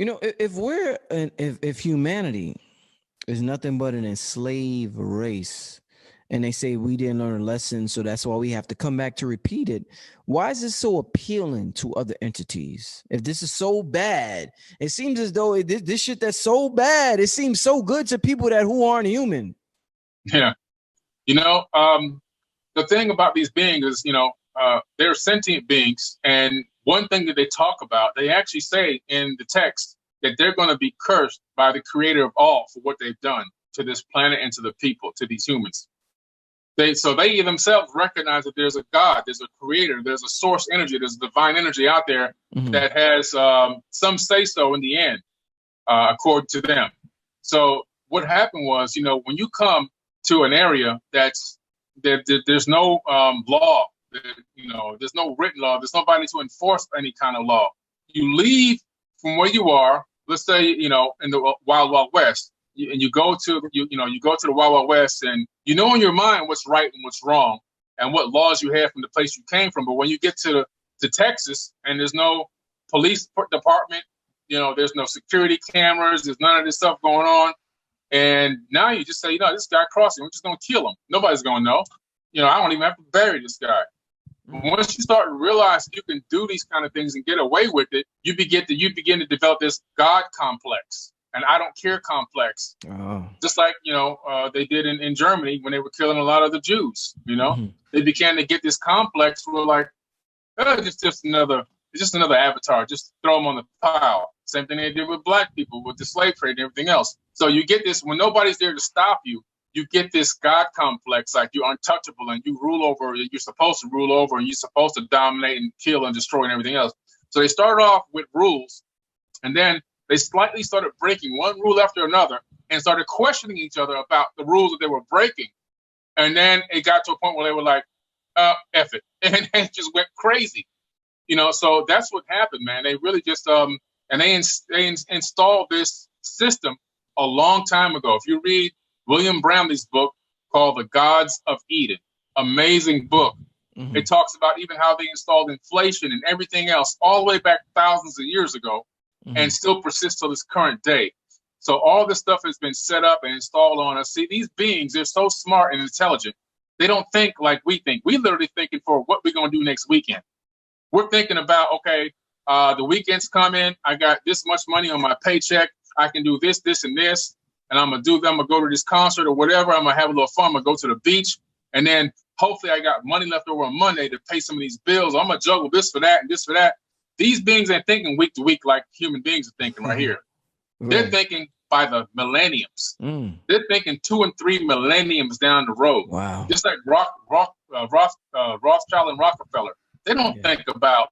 If humanity is nothing but an enslaved race, and they say we didn't learn a lesson, so that's why we have to come back to repeat it. Why is this so appealing to other entities? If this is so bad, it seems as though this shit that's so bad, it seems so good to people who aren't human. Yeah. The thing about these beings is, they're sentient beings. And one thing that they talk about, they actually say in the text that they're going to be cursed by the creator of all for what they've done to this planet and to the people, to these humans. They themselves recognize that there's a God, there's a creator, there's a source energy, there's a divine energy out there that has some say so in the end, according to them. So what happened was, when you come to an area there's no law, there's no written law, there's nobody to enforce any kind of law. You leave from where you are, let's say, in the Wild West, and you go to the Wild West, and in your mind what's right and what's wrong, and what laws you have from the place you came from. But when you get to Texas, and there's no police department, there's no security cameras, there's none of this stuff going on, and now you just say, this guy crossing, we're just gonna kill him. Nobody's gonna know. I don't even have to bury this guy. Once you start to realize you can do these kind of things and get away with it, you begin to develop this God complex, and I don't care complex. Oh. Just like, they did in Germany when they were killing a lot of the Jews, they began to get this complex where like, it's just another avatar, just throw them on the pile. Same thing they did with black people, with the slave trade and everything else. So you get this, when nobody's there to stop you, you get this God complex, like you're untouchable and you rule over, you're supposed to rule over, and you're supposed to dominate and kill and destroy and everything else. So they started off with rules, and then they slightly started breaking one rule after another and started questioning each other about the rules that they were breaking. And then it got to a point where they were like, F it. And it just went crazy. So that's what happened, man. They really just, and they installed this system a long time ago. If you read William Bramley's book called The Gods of Eden, amazing book. Mm-hmm. It talks about even how they installed inflation and everything else all the way back thousands of years ago, and still persists to this current day. So all this stuff has been set up and installed on us. See, these beings, they're so smart and intelligent. They don't think like we think. We literally thinking for what we're going to do next weekend. We're thinking about, okay, the weekend's coming. I got this much money on my paycheck. I can do this, this, and this. And I'm going to go to this concert or whatever. I'm going to have a little fun. I'm going to go to the beach. And then hopefully I got money left over on Monday to pay some of these bills. I'm going to juggle this for that and this for that. These beings ain't thinking week to week like human beings are thinking right here. Right. They're thinking by the millenniums. They're thinking 2 and 3 millenniums down the road. Wow. Just like Rothschild and Rockefeller. They don't think about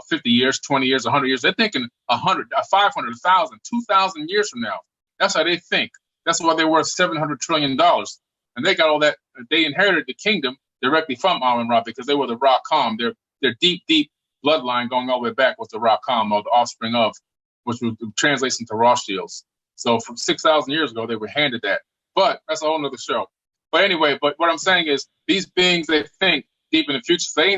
50 years, 20 years, 100 years. They're thinking 100, 500, 1,000, 2,000 years from now. That's how they think. That's why they're worth $700 trillion. And they got all that. They inherited the kingdom directly from Amun-Ra because they were the Ra-Kham. Their deep, deep bloodline going all the way back was the Ra-Kham, or the offspring of, which would translate into Rothschilds. So from 6,000 years ago, they were handed that. But that's a whole nother show. But anyway, what I'm saying is these beings, they think deep in the future. So they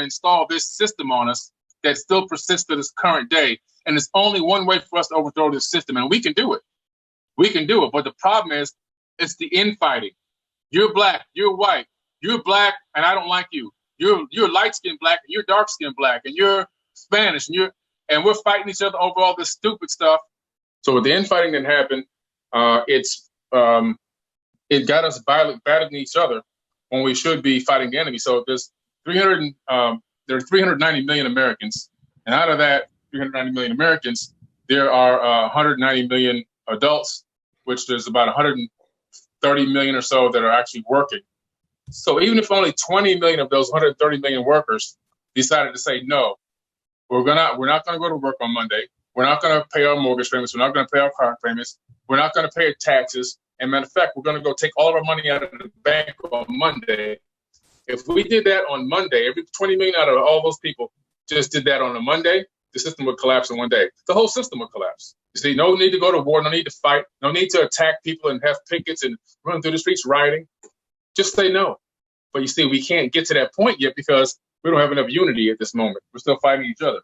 install this system on us that still persists to this current day. And there's only one way for us to overthrow this system, and we can do it. We can do it. But the problem is, it's the infighting. You're black, you're white, you're black, and I don't like you. You're light-skinned black, and you're dark-skinned black, and you're Spanish, and we're fighting each other over all this stupid stuff. So with the infighting that happened, it got us battling each other when we should be fighting the enemy. So there's 390 million Americans, and out of that 390 million Americans, there are 190 million adults, which there's about 130 million or so that are actually working. So even if only 20 million of those 130 million workers decided to say, no, we're not going to go to work on Monday. We're not going to pay our mortgage payments. We're not going to pay our car payments. We're not going to pay our taxes. And matter of fact, we're going to go take all of our money out of the bank on Monday. If we did that on Monday, every 20 million out of all those people just did that on a Monday, the system would collapse in one day. The whole system would collapse. You see, no need to go to war, no need to fight, no need to attack people and have pickets and run through the streets rioting. Just say no. But you see, we can't get to that point yet because we don't have enough unity at this moment. We're still fighting each other.